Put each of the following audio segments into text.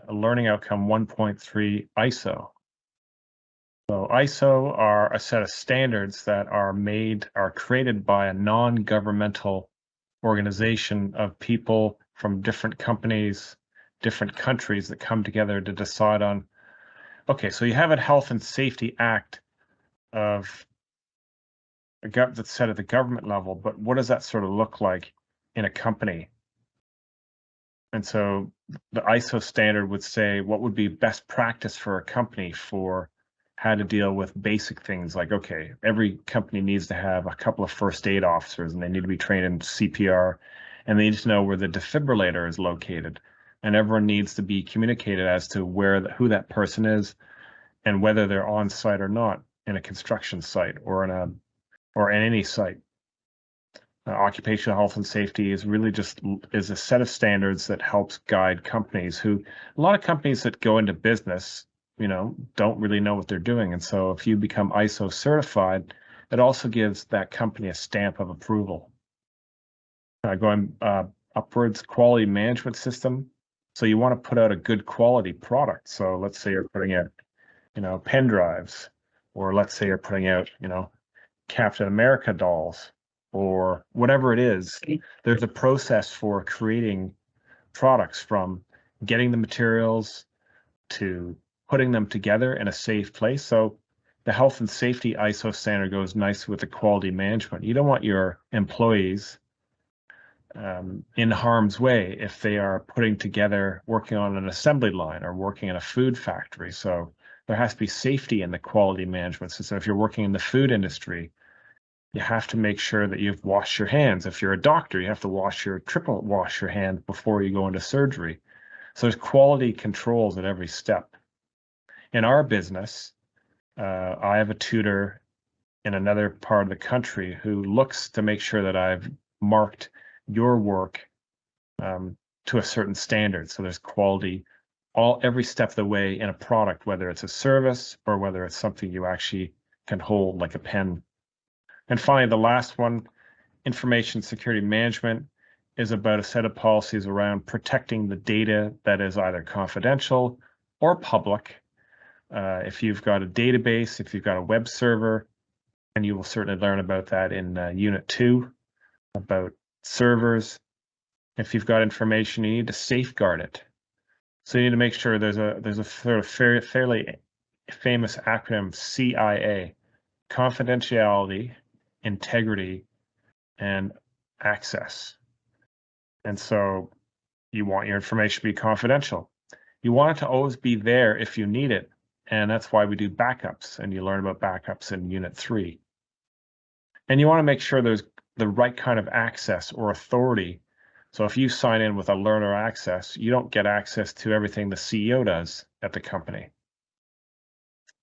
learning outcome 1.3 ISO. So ISO are a set of standards that are created by a non-governmental organization of people from different companies, different countries that come together to decide on, okay, so you have a Health and Safety Act of that's set at the government level, but what does that sort of look like in a company? And so the ISO standard would say what would be best practice for a company for how to deal with basic things like, okay, every company needs to have a couple of first aid officers and they need to be trained in CPR, and they need to know where the defibrillator is located. And everyone needs to be communicated as to who that person is and whether they're on site or not in a construction site or in any site. Occupational health and safety is really just a set of standards that helps guide companies a lot of companies that go into business, don't really know what they're doing. And so if you become ISO certified, it also gives that company a stamp of approval. Going upwards, quality management system. So you want to put out a good quality product. So let's say you're putting out, pen drives, or let's say you're putting out, Captain America dolls, or whatever it is. There's a process for creating products, from getting the materials to putting them together in a safe place. So the health and safety ISO standard goes nicely with the quality management. You don't want your employees in harm's way if they are working on an assembly line or working in a food factory. So there has to be safety in the quality management system. If you're working in the food industry, you have to make sure that you've washed your hands. If you're a doctor, you have to triple wash your hands before you go into surgery. So there's quality controls at every step. In our business, I have a tutor in another part of the country who looks to make sure that I've marked your work to a certain standard. So there's quality every step of the way in a product, whether it's a service or whether it's something you actually can hold, like a pen. And finally, the last one, information security management, is about a set of policies around protecting the data that is either confidential or public. If you've got a database, if you've got a web server, and you will certainly learn about that in Unit 2, about servers. If you've got information, you need to safeguard it. So you need to make sure there's a sort of fairly famous acronym, CIA: confidentiality, integrity, and access. And so you want your information to be confidential. You want it to always be there if you need it. And that's why we do backups, and you learn about backups in Unit 3. And you want to make sure there's the right kind of access or authority. So if you sign in with a learner access, you don't get access to everything the CEO does at the company.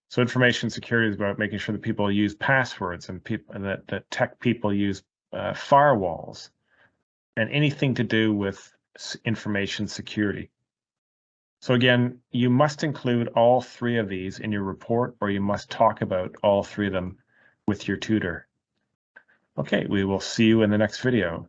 So information security is about making sure that people use passwords and that tech people use firewalls, and anything to do with information security. So again, you must include all 3 of these in your report, or you must talk about all 3 of them with your tutor. Okay, we will see you in the next video.